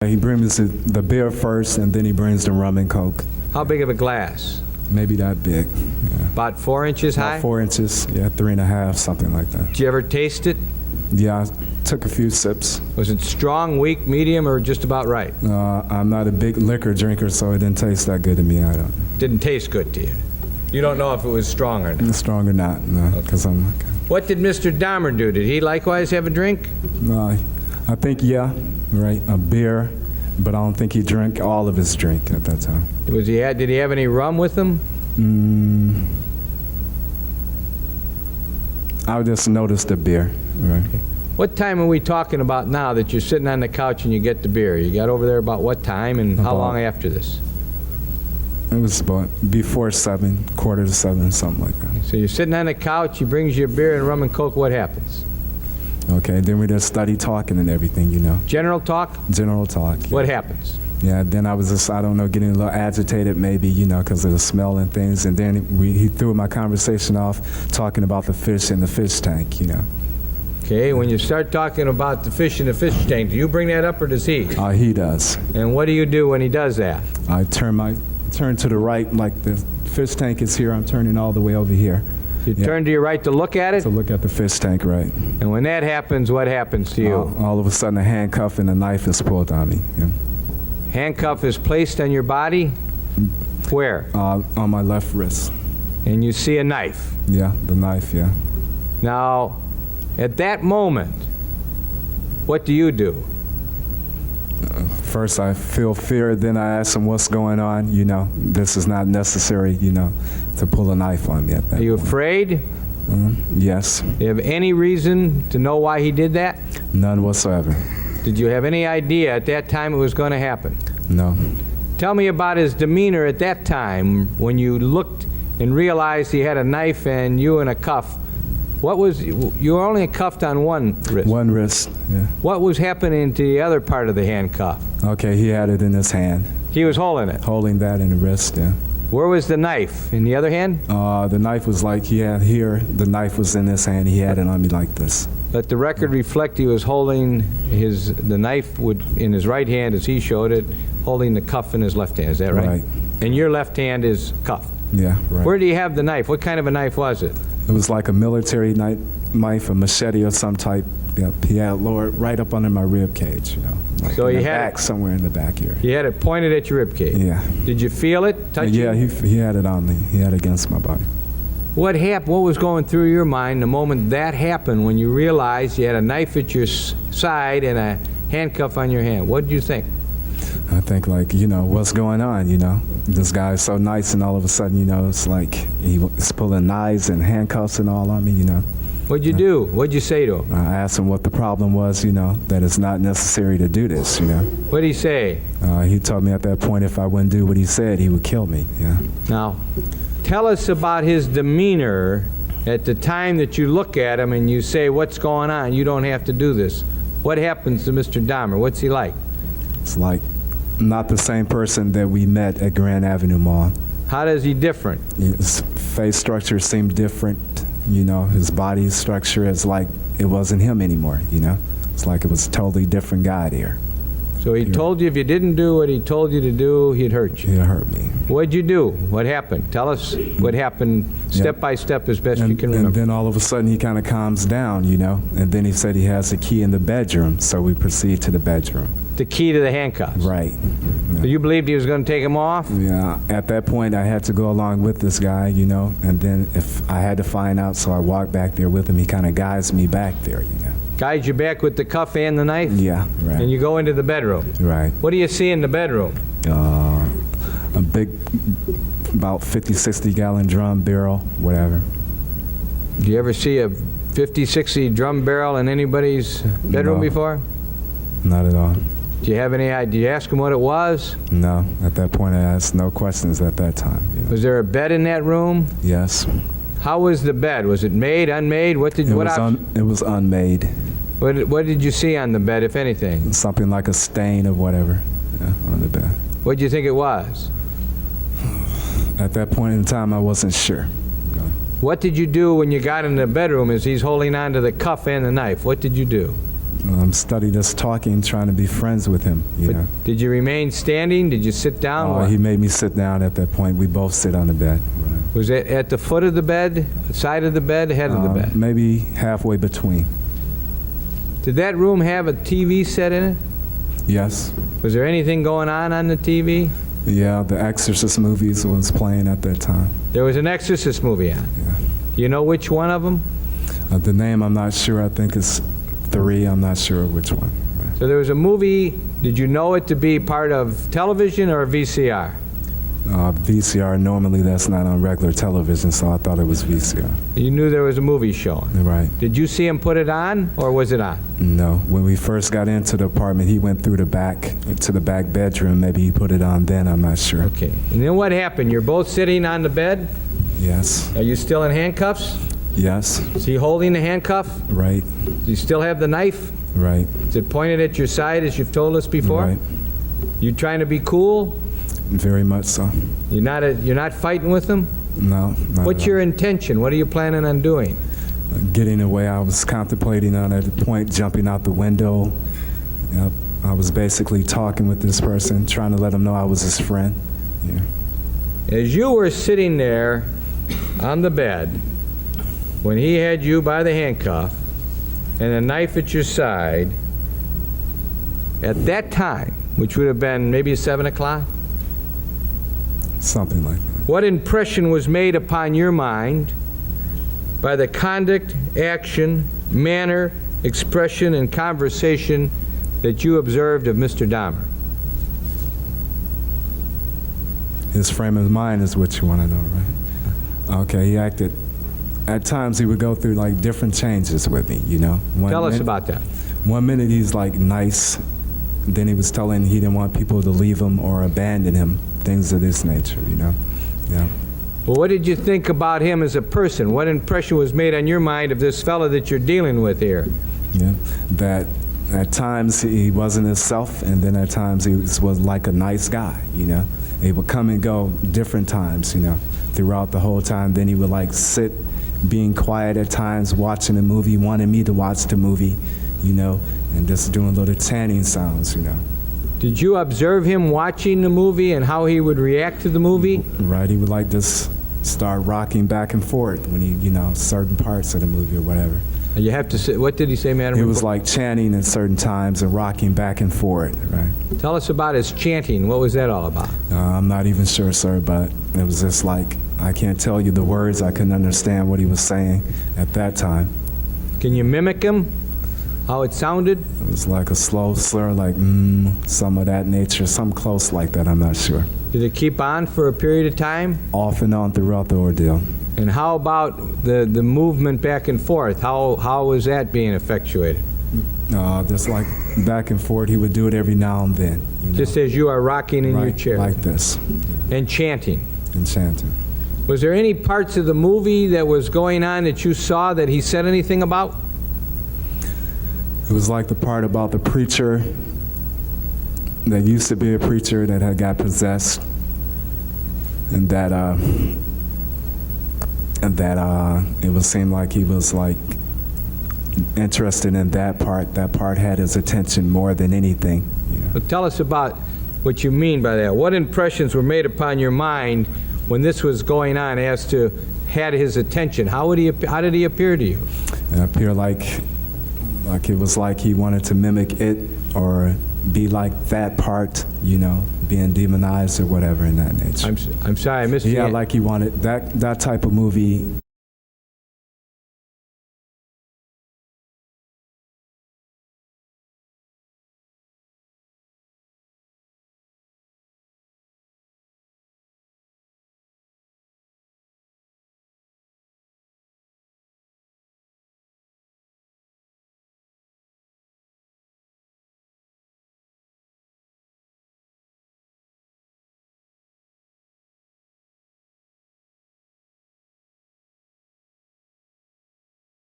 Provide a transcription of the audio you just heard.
He brings the beer first, and then he brings the rum and Coke. How big of a glass? Maybe that big. Yeah. About 4 inches high? About 4 inches, yeah, 3.5, something like that. Did you ever taste it? Yeah, I took a few sips. Was it strong, weak, medium, or just about right? I'm not a big liquor drinker, so it didn't taste that good to me. I don't. Didn't taste good to you? You don't know if it was strong or not? Strong or not, no, because I'm like... What did Mr. Dahmer do? Did he likewise have a drink? No, I think, yeah, right, a beer, but I don't think he drank all of his drink at that time. Did he have any rum with him? I just noticed the beer, right. Okay. What time are we talking about now that you're sitting on the couch and you get the beer? You got over there about what time and how long after this? It was about before 7, 6:45, something like that. So you're sitting on the couch, he brings you a beer and rum and Coke, what happens? Okay, then we just study talking and everything, you know. General talk? General talk. Yeah. What happens? Yeah, then I was just, I don't know, getting a little agitated maybe, you know, because of the smell and things. And then he threw my conversation off talking about the fish in the fish tank, you know. Okay, when you start talking about the fish in the fish tank, do you bring that up or does he? He does. And what do you do when he does that? I turn to the right, like the fish tank is here, I'm turning all the way over here. You turn to your right to look at it? To look at the fish tank, right. And when that happens, what happens to you? All of a sudden a handcuff and a knife is pulled on me. Yeah. Handcuff is placed on your body? Where? On my left wrist. And you see a knife? Yeah, the knife, yeah. Now, at that moment, what do you do? First I feel fear, then I ask him what's going on, you know. This is not necessary, you know, to pull a knife on me at that Are you point. afraid? Yes. Do you have any reason to know why he did that? None whatsoever. Did you have any idea at that time it was going to happen? No. Tell me about his demeanor at that time when you looked and realized he had a knife and you in a cuff. You were only cuffed on one wrist. One wrist, yeah. What was happening to the other part of the handcuff? Okay, he had it in his hand. He was holding it? Holding that in the wrist, yeah. Where was the knife? In the other hand? The knife was like he had here. The knife was in his hand. He had it on me like this. Let the record reflect he was holding the knife in his right hand as he showed it, holding the cuff in his left hand. Is that right? Right. And your left hand is cuffed? Yeah, right. Where do you have the knife? What kind of a knife was it? It was like a military knife, a machete of some type. Yep. He had it lowered right up under my rib cage, you know. Like So in he the had back, somewhere in the back here. He had it pointed at your rib cage? Yeah. Did you feel it? Touch Yeah, it? he had it on me. He had it against my body. What happened? What was going through your mind the moment that happened when you realized you had a knife at your side and a handcuff on your hand? What did you think? I think, like, you know, what's going on, you know? This guy's so nice, and all of a sudden, you know, it's like he's pulling knives and handcuffs and all on me, you know? What'd you do? What'd you say to him? I asked him what the problem was, you know, that it's not necessary to do this, you know? What'd he say? He told me at that point if I wouldn't do what he said, he would kill me, yeah. Now, tell us about his demeanor at the time that you look at him and you say, what's going on? You don't have to do this. What happens to Mr. Dahmer? What's he like? It's like not the same person that we met at Grand Avenue Mall. How does he different? His face structure seemed different, you know. His body structure is like it wasn't him anymore, you know. It's like it was a totally different guy there. So he told you if you didn't do what he told you to do, he'd hurt you. He'd hurt me. What'd you do? What happened? Tell us what happened step by step as best you can remember. And then all of a sudden he kind of calms down, you know. And then he said he has a key in the bedroom, so we proceed to the bedroom. The key to the handcuffs? Right. So you believed he was going to take them off? Yeah. At that point, I had to go along with this guy, you know. And then if I had to find out, so I walked back there with him. He kind of guides me back there, you know. Guides you back with the cuff and the knife? Yeah, right. And you go into the bedroom? Right. What do you see in the bedroom? A big, about 50, 60-gallon drum barrel, whatever. Do you ever see a 50, 60 drum barrel in anybody's bedroom No. before? Not at all. Do you have any idea? Did you ask him what it was? No. At that point, I asked no questions at that time. You know. Was there a bed in that room? Yes. How was the bed? Was it made, unmade? What did It was unmade. What did you see on the bed, if anything? Something like a stain of whatever, yeah, on the bed. What did you think it was? At that point in time, I wasn't sure. What did you do when you got in the bedroom as he's holding on to the cuff and the knife? What did you do? Studied us talking, trying to be friends with him, you know. Did you remain standing? Did you sit down? Oh, What? he made me sit down at that point. We both sit on the bed. Was it at the foot of the bed, side of the bed, head of the bed? Maybe halfway between. Did that room have a TV set in it? Yes. Was there anything going on the TV? Yeah, the Exorcist movies was playing at that time. There was an Exorcist movie on. Yeah. You know which one of them? The name, I'm not sure. I think it's 3. I'm not sure which one. Right. So there was a movie. Did you know it to be part of television or VCR? VCR, normally that's not on regular television, so I thought it was VCR. You knew there was a movie showing. Right. Did you see him put it on, or was it on? No. When we first got into the apartment, he went through the back to the back bedroom. Maybe he put it on then. I'm not sure. Okay. And then what happened? You're both sitting on the bed? Yes. Are you still in handcuffs? Yes. Is he holding the handcuff? Right. Do you still have the knife? Right. Is it pointed at your side, as you've told us before? Right. You trying to be cool? Very much so. You're not fighting with him? No. Not What's at your intention? What are you planning on doing? all. Getting away, I was contemplating on at the point jumping out the window. Yep. I was basically talking with this person, trying to let him know I was his friend. Yeah. As you were sitting there on the bed, when he had you by the handcuff and a knife at your side, at that time, which would have been maybe 7 o'clock, Something like that. what impression was made upon your mind by the conduct, action, manner, expression, and conversation that you observed of Mr. Dahmer? His frame of mind is what you want to know, right? Okay, he acted. At times, he would go through like different changes with me, you know. Tell us about that. One minute he's like nice, then he was telling he didn't want people to leave him or abandon him, things of this nature, you know. Yeah. Well, what did you think about him as a person? What impression was made on your mind of this fellow that you're dealing with here? Yeah. That at times he wasn't himself, and then at times he was like a nice guy, you know. He would come and go different times, you know, throughout the whole time. Then he would like sit, being quiet at times, watching a movie, wanting me to watch the movie, you know, and just doing little tanning sounds, you know. Did you observe him watching the movie and how he would react to the movie? Right, he would like just start rocking back and forth when he, you know, certain parts of the movie or whatever. You have to say, what did he say, Madam? He was like chanting at certain times and rocking back and forth, right? Tell us about his chanting. What was that all about? I'm not even sure, sir, but it was just like, I can't tell you the words. I couldn't understand what he was saying at that time. Can you mimic him? How it sounded? It was like a slow slur, like, some of that nature, some close like that, I'm not sure. Did it keep on for a period of time? Off and on throughout the ordeal. And how about the movement back and forth? How was that being effectuated? Just like back and forth, he would do it every now and then. You know? Just as you are rocking in your Right, chair. like this, And chanting. and chanting. Was there any parts of the movie that was going on that you saw that he said anything about? It was like the part about the preacher that used to be a preacher that had got possessed, and that it would seem like he was like interested in that part. That part had his attention more than anything. You know? But tell us about what you mean by that. What impressions were made upon your mind when this was going on as to had his attention? How did he appear to you? It appeared like it was like he wanted to mimic it or be like that part, you know, being demonized or whatever in that nature. I'm sorry, I missed you. Yeah, like he wanted that type of movie.